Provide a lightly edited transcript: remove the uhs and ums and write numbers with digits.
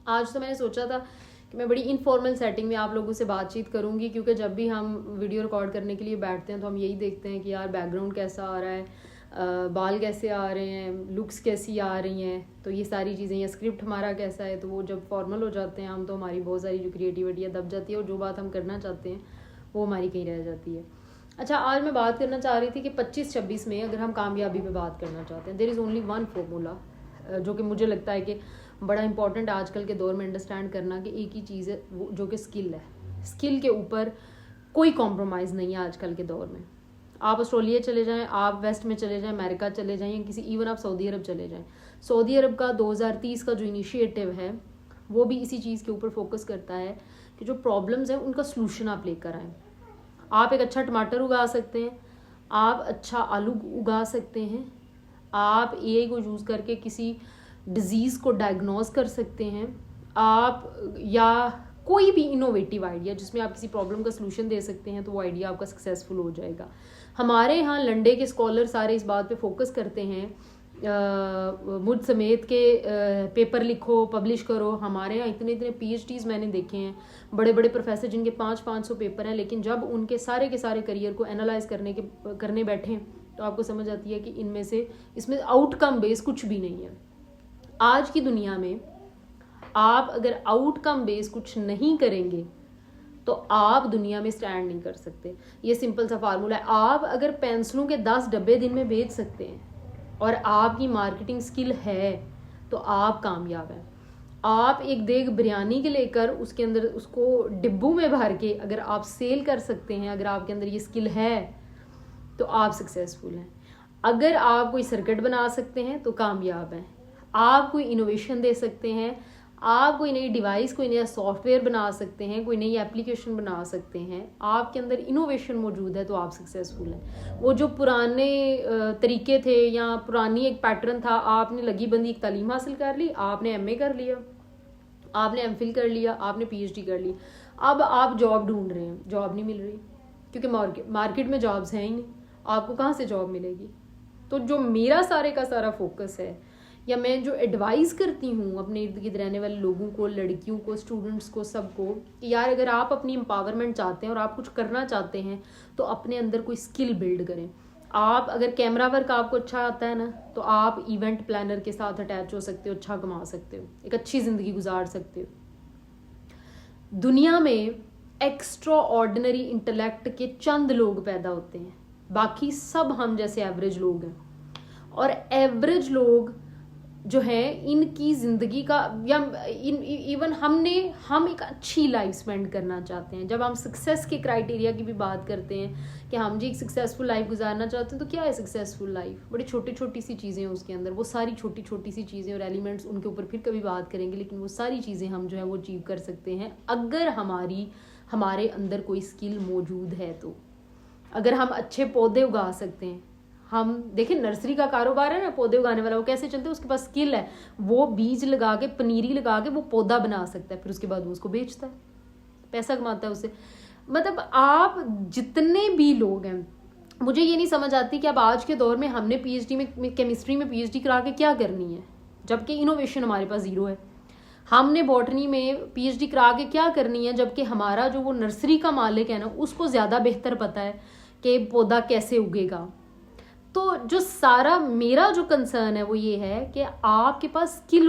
आज तो मैंने सोचा था कि मैं बड़ी इनफॉर्मल सेटिंग में आप लोगों से बातचीत करूंगी, क्योंकि जब भी हम वीडियो रिकॉर्ड करने के लिए बैठते हैं तो हम यही देखते हैं कि यार बैकग्राउंड कैसा आ रहा है, बाल कैसे आ रहे हैं, लुक्स कैसी आ रही हैं, तो ये सारी चीज़ें, या स्क्रिप्ट हमारा कैसा है। तो वो जब फॉर्मल हो जाते हैं हम तो हमारी बहुत सारी जो क्रिएटिविटी है दब जाती है और जो बात हम करना चाहते हैं वो हमारी कहीं रह जाती है। अच्छा, आज मैं बात करना चाह रही थी कि 25-26 में अगर हम कामयाबी पे बात करना चाहते हैं, there is only one formula जो कि मुझे लगता है कि बड़ा इंपॉर्टेंट है आजकल के दौर में अंडरस्टैंड करना, कि एक ही चीज़ है वो जो कि स्किल है। स्किल के ऊपर कोई कॉम्प्रोमाइज़ नहीं है आजकल के दौर में। आप ऑस्ट्रेलिया चले जाएं, आप वेस्ट में चले जाएं, अमेरिका चले जाएं, या किसी इवन आप सऊदी अरब चले जाएं। सऊदी अरब का 2030 का जो इनिशिएटिव है वो भी इसी चीज़ के ऊपर फोकस करता है कि जो प्रॉब्लम्स हैं उनका सोल्यूशन आप लेकर आएँ। आप एक अच्छा टमाटर उगा सकते हैं, आप अच्छा आलू उगा सकते हैं, आप एआई को यूज़ करके किसी डिजीज़ को डायग्नोज कर सकते हैं, आप या कोई भी इनोवेटिव आइडिया जिसमें आप किसी प्रॉब्लम का सलूशन दे सकते हैं तो वो आइडिया आपका सक्सेसफुल हो जाएगा। हमारे यहाँ लंडे के स्कॉलर सारे इस बात पे फोकस करते हैं, मुझ समेत के पेपर लिखो, पब्लिश करो। हमारे यहाँ इतने इतने PhDs मैंने देखे हैं, बड़े बड़े प्रोफेसर जिनके 500-500 पेपर हैं, लेकिन जब उनके सारे के सारे करियर को एनालाइज करने बैठे तो आपको समझ आती है कि इसमें आउटकम बेस कुछ भी नहीं है। आज की दुनिया में आप अगर आउटकम बेस कुछ नहीं करेंगे तो आप दुनिया में स्टैंड नहीं कर सकते। ये सिंपल सा फार्मूला है। आप अगर पेंसिलों के 10 डब्बे दिन में बेच सकते हैं और आपकी मार्केटिंग स्किल है तो आप कामयाब हैं। आप एक देग बिरयानी के लेकर उसके अंदर उसको डिब्बों में भर के अगर आप सेल कर सकते हैं, अगर आपके अंदर ये स्किल है तो आप सक्सेसफुल हैं। अगर आप कोई सर्किट बना सकते हैं तो कामयाब हैं। आप कोई इनोवेशन दे सकते हैं, आप कोई नई डिवाइस, कोई नया सॉफ्टवेयर बना सकते हैं, कोई नई एप्लीकेशन बना सकते हैं, आपके अंदर इनोवेशन मौजूद है तो आप सक्सेसफुल हैं। वो जो पुराने तरीके थे या पुरानी एक पैटर्न था, आपने लगी बंदी एक तालीम हासिल कर ली, आपने MA कर लिया, आपने MPhil कर लिया, आपने PhD कर ली, अब आप जॉब ढूंढ रहे हैं, जॉब नहीं मिल रही क्योंकि मार्केट में जॉब्स हैं ही नहीं, आपको कहाँ से जॉब मिलेगी। तो जो मेरा सारे का सारा फोकस है, या मैं जो एडवाइस करती हूँ अपने इर्द गिर्द रहने वाले लोगों को, लड़कियों को, स्टूडेंट्स को, सबको, कि यार अगर आप अपनी एम्पावरमेंट चाहते हैं और आप कुछ करना चाहते हैं तो अपने अंदर कोई स्किल बिल्ड करें। आप अगर कैमरा वर्क आपको अच्छा आता है ना तो आप इवेंट प्लानर के साथ अटैच हो सकते हो, अच्छा कमा सकते हो, एक अच्छी ज़िंदगी गुजार सकते हो। दुनिया में एक्स्ट्रा ऑर्डिनरी इंटेलेक्ट के चंद लोग पैदा होते हैं, बाकी सब हम जैसे एवरेज लोग हैं। और एवरेज लोग जो है इनकी ज़िंदगी का या इवन हम एक अच्छी लाइफ स्पेंड करना चाहते हैं। जब हम सक्सेस के क्राइटेरिया की भी बात करते हैं कि हम जी एक सक्सेसफुल लाइफ गुजारना चाहते हैं तो क्या है सक्सेसफुल लाइफ? बड़ी छोटी छोटी सी चीज़ें हैं उसके अंदर, वो सारी छोटी छोटी सी चीज़ें और एलिमेंट्स, उनके ऊपर फिर कभी बात करेंगे, लेकिन वो सारी चीज़ें हम जो है वो अचीव कर सकते हैं अगर हमारे अंदर कोई स्किल मौजूद है। तो अगर हम अच्छे पौधे उगा सकते हैं, हम देखिए नर्सरी का कारोबार है ना, पौधे उगाने वाला, वो कैसे चलते हैं, उसके पास स्किल है, वो बीज लगा के, पनीरी लगा के वो पौधा बना सकता है, फिर उसके बाद वो उसको बेचता है, पैसा कमाता है उससे। मतलब आप जितने भी लोग हैं, मुझे ये नहीं समझ आती कि अब आज के दौर में हमने PhD में केमिस्ट्री में PhD करा के क्या करनी है, जबकि इनोवेशन हमारे पास ज़ीरो है। हमने बॉटनी में PhD करा के क्या करनी है, जबकि हमारा जो वो नर्सरी का मालिक है ना उसको ज़्यादा बेहतर पता है कि पौधा कैसे उगेगा। तो जो सारा मेरा जो कंसर्न है वो ये है कि आपके पास स्किल